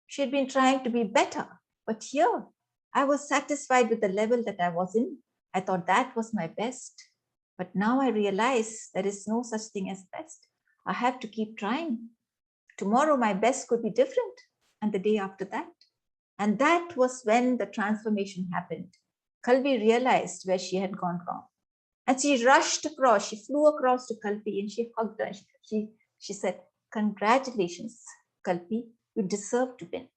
She had been trying to be better. But here, I was satisfied with the level that I was in. I thought that was my best. But now I realize there is no such thing as best. I have to keep trying. Tomorrow, my best could be different, and the day after that. And that was when the transformation happened. Kalvi realized where she had gone wrong. And she rushed across, she flew across to Kalpi and she hugged her. She said, congratulations, Kalpi, you deserve to win.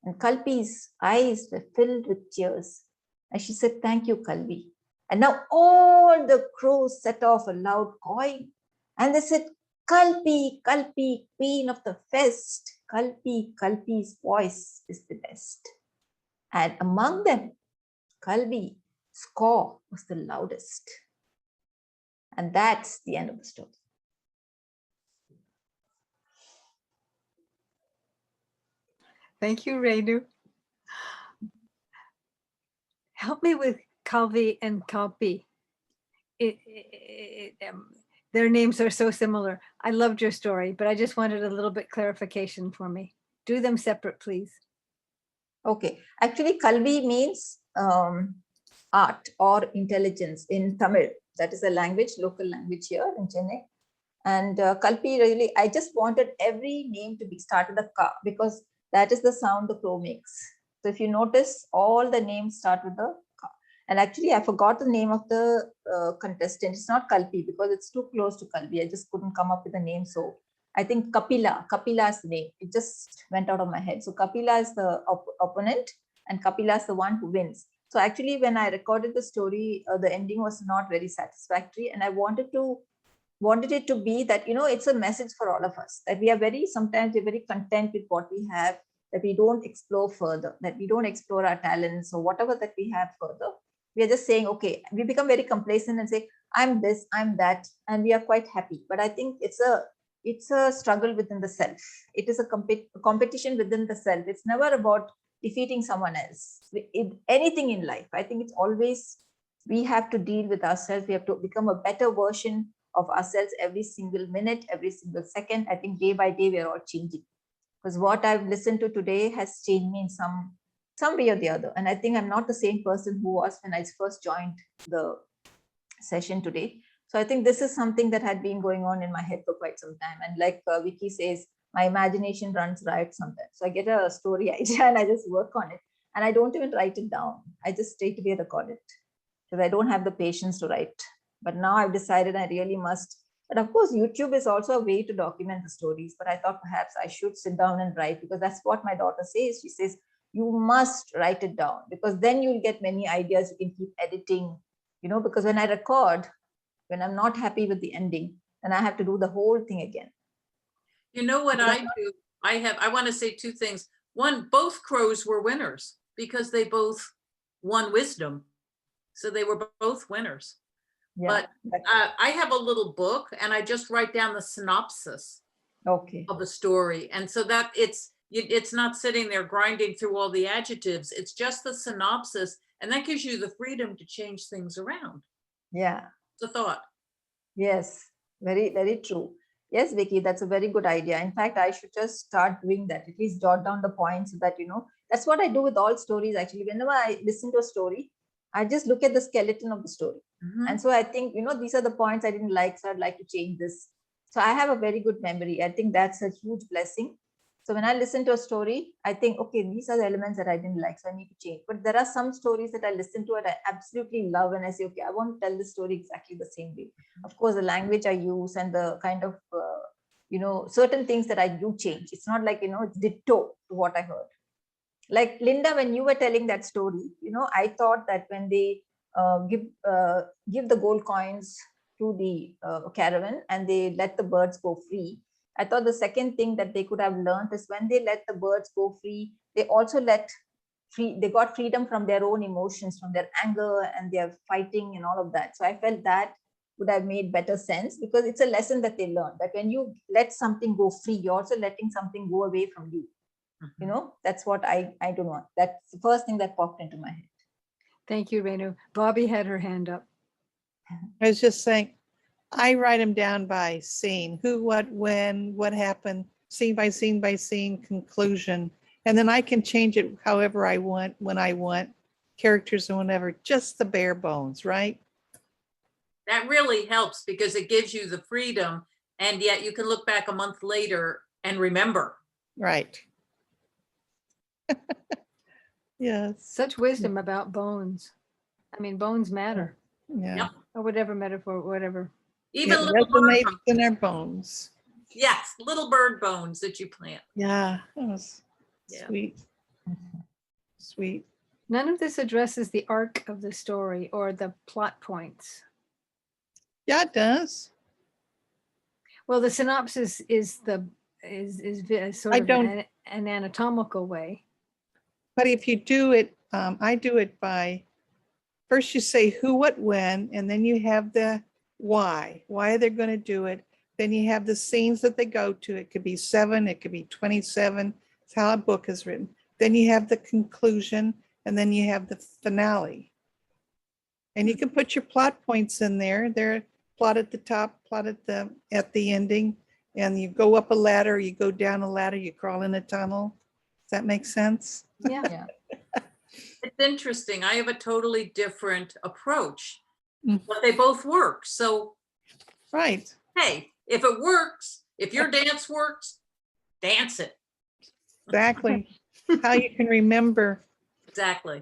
And Kalpi's eyes were filled with tears. And she said, thank you, Kalvi. And now all the crows set off a loud cawing. And they said, Kalpi, Kalpi, queen of the fest. Kalpi, Kalpi's voice is the best. And among them, Kalpi's caw was the loudest. And that's the end of the story. Thank you, Renu. Help me with Kalvi and Kalpi. Their names are so similar. I loved your story, but I just wanted a little bit clarification for me. Do them separate, please. Okay. Actually, Kalvi means art or intelligence in Tamil. That is a language, local language here in Chennai. And Kalpi, really, I just wanted every name to be started with a ka, because that is the sound the crow makes. So if you notice, all the names start with the ka. And actually, I forgot the name of the contestant. It's not Kalpi because it's too close to Kalvi. I just couldn't come up with a name. So I think Kapila is the name. It just went out of my head. So Kapila is the opponent and Kapila is the one who wins. So actually, when I recorded the story, the ending was not very satisfactory, and I wanted it to be that, it's a message for all of us, that we are sometimes we're very content with what we have, that we don't explore further, that we don't explore our talents or whatever that we have further. We are just saying, okay, we become very complacent and say, I'm this, I'm that, and we are quite happy. But I think it's a struggle within the self. It is a competition within the self. It's never about defeating someone else. Anything in life, I think it's always, we have to deal with ourselves. We have to become a better version of ourselves every single minute, every single second. I think day by day we are all changing, because what I've listened to today has changed me in some way or the other. And I think I'm not the same person who was when I first joined the session today. So I think this is something that had been going on in my head for quite some time. And like Vicky says, my imagination runs riot sometimes. So I get a story idea and I just work on it. And I don't even write it down. I just straight away record it, because I don't have the patience to write. But now I've decided I really must. But of course, YouTube is also a way to document the stories. But I thought perhaps I should sit down and write, because that's what my daughter says. She says, you must write it down, because then you'll get many ideas. You can keep editing, because when I record, when I'm not happy with the ending, then I have to do the whole thing again. You know what I do? I want to say two things. One, both crows were winners because they both won wisdom. So they were both winners. Yeah. But I have a little book and I just write down the synopsis Okay. of a story. And so that it's not sitting there grinding through all the adjectives. It's just the synopsis. And that gives you the freedom to change things around. Yeah. It's a thought. Yes. Very, very true. Yes, Vicky, that's a very good idea. In fact, I should just start doing that. At least jot down the points so that, that's what I do with all stories. Actually, whenever I listen to a story, I just look at the skeleton of the story. Mhm. And so I think, these are the points I didn't like, so I'd like to change this. So I have a very good memory. I think that's a huge blessing. So when I listen to a story, I think, okay, these are the elements that I didn't like, so I need to change. But there are some stories that I listen to and I absolutely love, and I say, okay, I want to tell the story exactly the same way. Of course, the language I use and the kind of, certain things that I do change. It's not like, it's ditto to what I heard. Like Linda, when you were telling that story, I thought that when they give the gold coins to the caravan and they let the birds go free, I thought the second thing that they could have learned is when they let the birds go free, they also they got freedom from their own emotions, from their anger and their fighting and all of that. So I felt that would have made better sense, because it's a lesson that they learned, that when you let something go free, you're also letting something go away from you. That's what I don't want. That's the first thing that popped into my head. Thank you, Renu. Bobby had her hand up. I was just saying, I write them down by scene, who, what, when, what happened, scene by scene by scene, conclusion. And then I can change it however I want, when I want, characters and whatever, just the bare bones, right? That really helps because it gives you the freedom, and yet you can look back a month later and remember. Right. Yes. Such wisdom about bones. I mean, bones matter, Yeah. Yep. or whatever metaphor, whatever. Even It little bird resonates bones. in our bones. Yes, little bird bones that you plant. Yeah, that was Yeah. sweet. Sweet. None of this addresses the arc of the story or the plot points. Yeah, it does. Well, the synopsis is sort I of don't- an anatomical way. But if you do it, I do it by, first you say who, what, when, and then you have the why they're going to do it. Then you have the scenes that they go to. It could be 7, it could be 27. It's how a book is written. Then you have the conclusion, and then you have the finale. And you can put your plot points in there. They're plot at the top, plot at the ending, and you go up a ladder, you go down a ladder, you crawl in a tunnel. Does that make sense? Yeah. Yeah. It's interesting. I have a totally different approach, Mm. but they both work. So, Right. hey, if it works, if your dance works, dance it. Exactly. How you can remember. Exactly.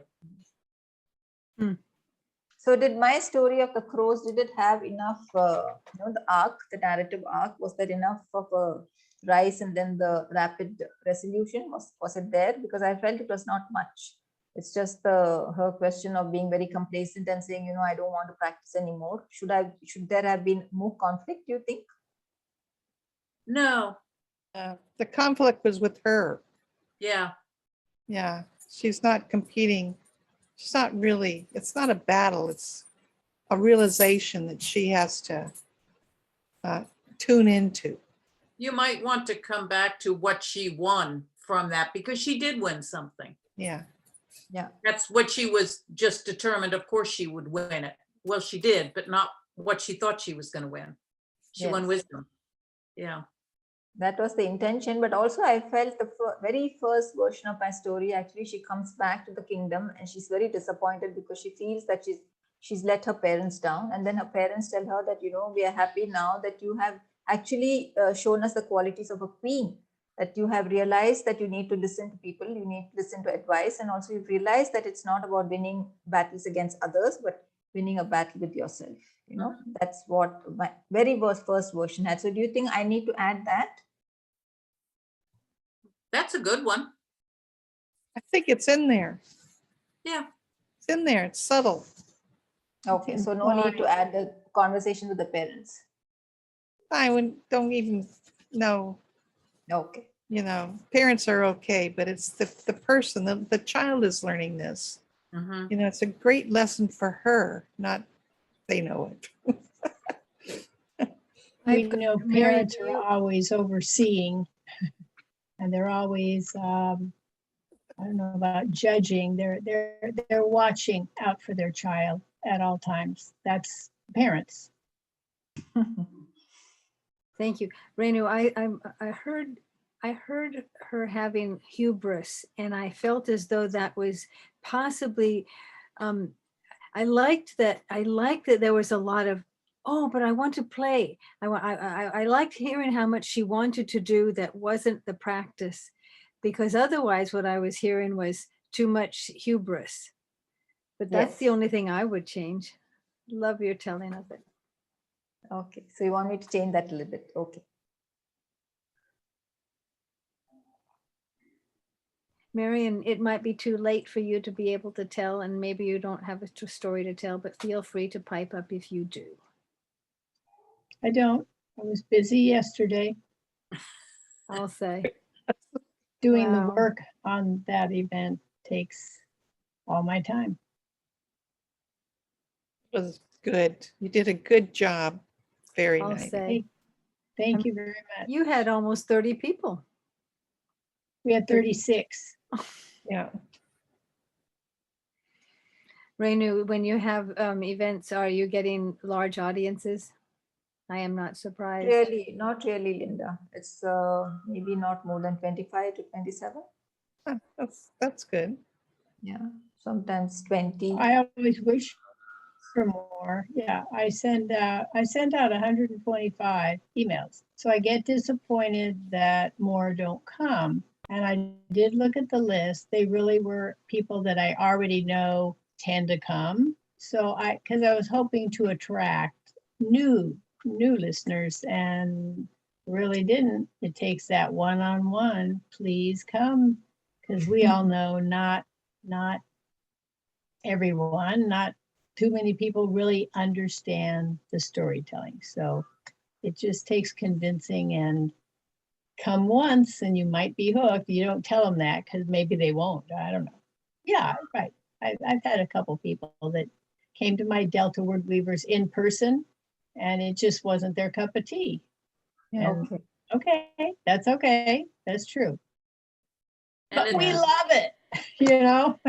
So did my story of the crows, did it have enough, the arc, the narrative arc, was there enough of a rise and then the rapid resolution? Was it there? Because I felt it was not much. It's just her question of being very complacent and saying, you know, I don't want to practice anymore. Should there have been more conflict, do you think? No, The conflict was with her. yeah, Yeah, she's not competing. She's not really, it's not a battle. It's a realization that she has to tune into. you might want to come back to what she won from that, because she did win something. Yeah. Yeah. That's what she was just determined, of course she would win it. Well, she did, but not what she thought she was going to win. She won Yes. wisdom. Yeah. That was the intention, but also I felt the very first version of my story, actually she comes back to the kingdom and she's very disappointed because she feels that she's let her parents down, and then her parents tell her that, you know, we are happy now that you have actually shown us the qualities of a queen, that you have realized that you need to listen to people, you need to listen to advice, and also you've realized that it's not about winning battles against others, but winning a battle with yourself. You know, that's what my very first version had. So do you think I need to add that? That's a good one. I think it's in there. Yeah. It's in there. It's subtle. Okay, so no need to add the conversation with the parents. Don't even know, Okay. you know, parents are okay, but it's the person, the child is learning this. Mhm. You know, it's a great lesson for her, not they know it. We I've got- know Mary, parents do are you- always overseeing and they're always, I don't know about judging. They're watching out for their child at all times. That's parents. Thank you. Renu, I heard her having hubris, and I felt as though that was possibly, I liked that there was a lot of, oh, but I want to play. I liked hearing how much she wanted to do that wasn't the practice, because otherwise what I was hearing was too much hubris. But that's the Yes. only thing I would change. Love your telling of it. Okay, so you want me to change that a little bit? Okay. Marion, it might be too late for you to be able to tell, and maybe you don't have a story to tell, but feel free to pipe up if you do. I don't. I was busy yesterday I'll say. doing the Wow. work on that event takes all my time. It was good. You did a good job. Very I'll nice. say. Thank you very much. You had almost 30 people. We had 36. Yeah. Renu, when you have events, are you getting large audiences? I am not surprised. Really, not really, Linda. It's maybe not more than 25 to 27. Huh, that's good. Yeah, sometimes 20. I always wish for more. Yeah, I send out 125 emails. So I get disappointed that more don't come. And I did look at the list. They really were people that I already know tend to come. So because I was hoping to attract new listeners and really didn't. It takes that one-on-one, please come, because we all know not everyone, not too many people really understand the storytelling. So it just takes convincing, and come once and you might be hooked. You don't tell them that because maybe they won't. I don't know. Yeah, right. I've had a couple people that came to my Delta Word Weavers in person and it just wasn't their cup of tea. And Okay. okay, that's okay. That's true. And But we it's- love it, you know?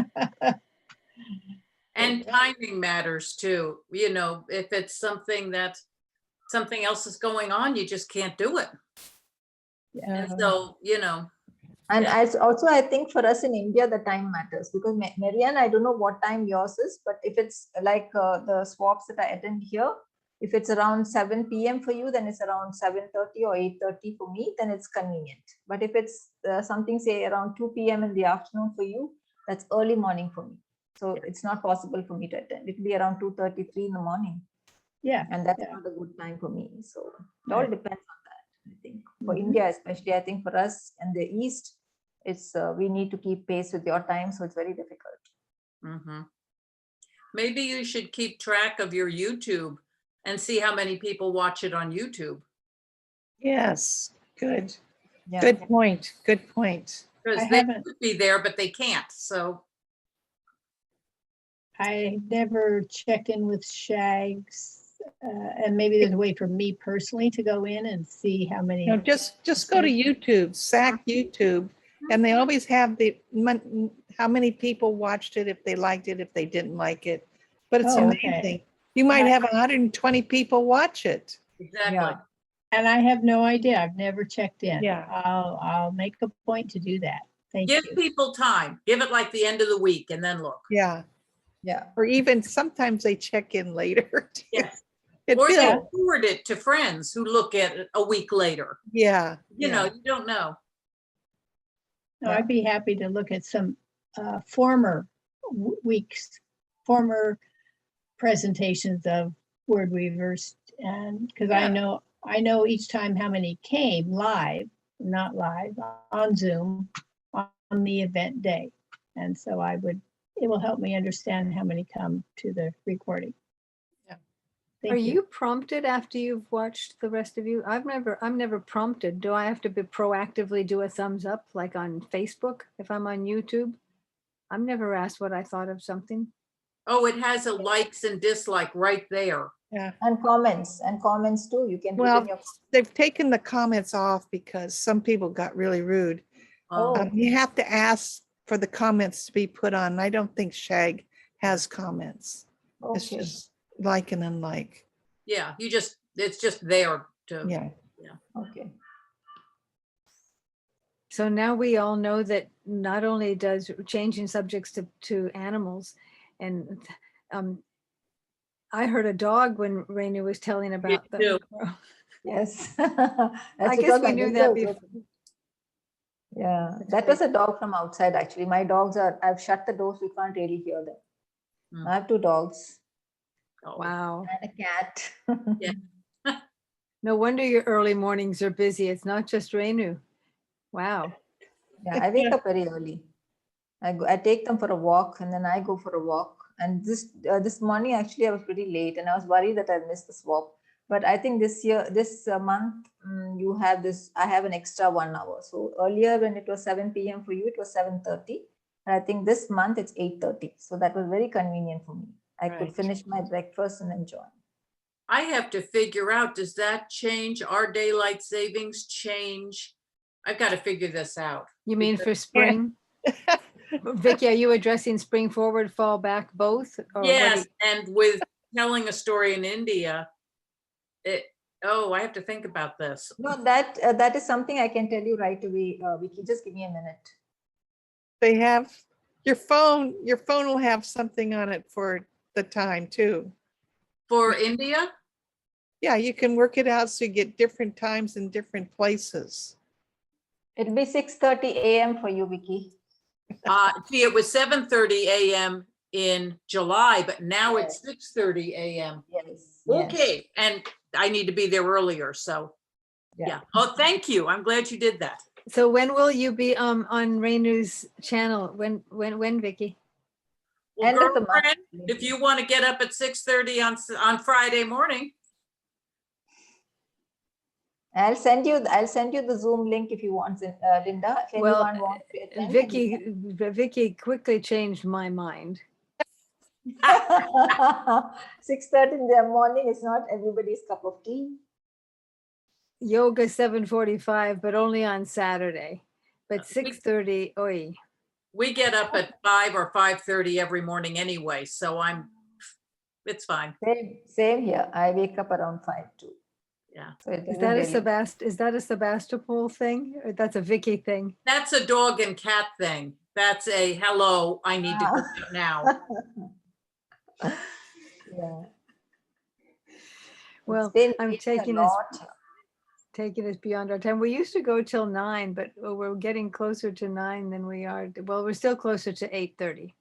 and timing matters too. You know, if it's something that something else is going on, you just can't do it. And so, you know, And as also, I think for us in India, the time matters because Marianne, I don't know what time yours is, but if it's like the swaps that I attend here, if it's around 7 p.m. for you, then it's around 7:30 or 8:30 for me, then it's convenient. But if it's something say around 2 p.m. in the afternoon for you, that's early morning for me. So it's not possible for me to attend. It will be around 2:33 in the morning. Yeah. And that's Yeah. not a good time for me. So it all Right. depends on that, I think. For Mhm. India, especially, I think for us in the East, it's we need to keep pace with your time. So it's very difficult. Mhm. Maybe you should keep track of your YouTube and see how many people watch it on YouTube. Yes, good. Yeah. Good point. Good point. Because I they haven't- could be there, but they can't. So, I never check in with Shags, and maybe there's a way for me personally to go in and see how many. No, just go to YouTube, SAC YouTube, and they always have how many people watched it, if they liked it, if they didn't like it. But it's Oh, okay. amazing. You might have 120 people watch it. exactly. Yeah. And I have no idea. I've never checked in. Yeah. I'll make a point to do that. Thank Give you. people time. Give it like the end of the week and then look. Yeah. Yeah. Or even sometimes they check in later. Yes. It Or they feels- forward it to friends who look at it a week later. Yeah. You know, yeah. you don't know. No, I'd be happy to look at some former weeks, former presentations of word weavers, and because Yeah. I know each time how many came live, not live, on Zoom on the event day, and so it will help me understand how many come to the recording. Yeah. Thank Are you prompted after you've watched the rest of you? I'm never prompted. Do I have to be proactively do a thumbs up like on Facebook if I'm on YouTube? I'm never asked what I thought of something. Oh, it has a likes and dislike right there. Yeah. And comments too. You can put Well, in your. they've taken the comments off because some people got really rude. Oh. You have to ask for the comments to be put on. And I don't think Shag has comments. It's Okay. just like and unlike. Yeah, it's just there to. Yeah. Okay. So now we all know that not only does changing subjects to animals, and I heard a dog when Raina was telling about too. Yes. I That's guess because we my knew window that is before. open. Yeah, That's that great. was a dog from outside actually. My dogs I've shut the doors, we can't really hear them. Hmm. I have 2 dogs Oh, Wow. and a cat. Yeah. No wonder your early mornings are busy. It's not just Rainu. Wow. Yeah, I wake up very early. I take them for a walk and then I go for a walk. And this morning actually I was pretty late and I was worried that I missed the swap. But I think this month you have this. I have an extra 1 hour. So earlier when it was 7 p.m. for you, it was 7:30. And I think this month it's 8:30. So that was very convenient for me. I could Right. finish my breakfast and then join. I have to figure out, does that change our daylight savings change? I've got to figure this out. You mean for spring? Vicky, are you addressing spring forward, fall back, both? Or what do Yes, and with telling a story in India, I have to think about this. No, that is something I can tell you right away. Vicky, just give me a minute. They have your phone will have something on it for the time too. For India? Yeah, you can work it out so you get different times in different places. It'll be 6:30 a.m. for you, Vicky. See, it was 7:30 a.m. in July, but now it's 6:30 a.m. Yes. Okay, and I need to be there earlier, so, yeah. Oh, thank you. I'm glad you did that. So when will you be on Rainu's channel? When, Vicky? Well, End of the month. girlfriend, if you want to get up at 6:30 on Friday morning, I'll send you the Zoom link if you want, Linda. If Well, anyone wants to attend, then you Vicky quickly changed my mind. can. 6:30 in the morning is not everybody's cup of tea. Yoga 7:45, but only on Saturday. But 6:30, oi. we get up at 5 or 5:30 every morning anyway, so it's fine. Same here. I wake up around 5 too. Yeah. So it Is doesn't that a really- is that a Sebastopol thing? Or that's a Vicky thing? That's a dog and cat thing. That's a hello, I need to go out now. Yeah. Well, It's been I'm raining taking a this lot. taking us beyond our time. We used to go till 9, but we're getting closer to 9 than we are. Well, we're still closer to 8:30.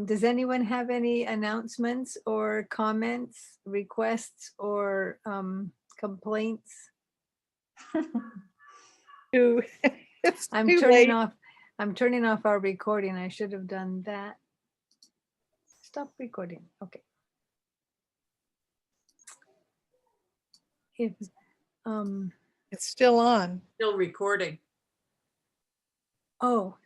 Does anyone have any announcements or comments, requests, or complaints? It's I'm too turning late. off. I'm turning off our recording. I should have done that. stop recording. Okay. If, It's still on. Still recording. oh,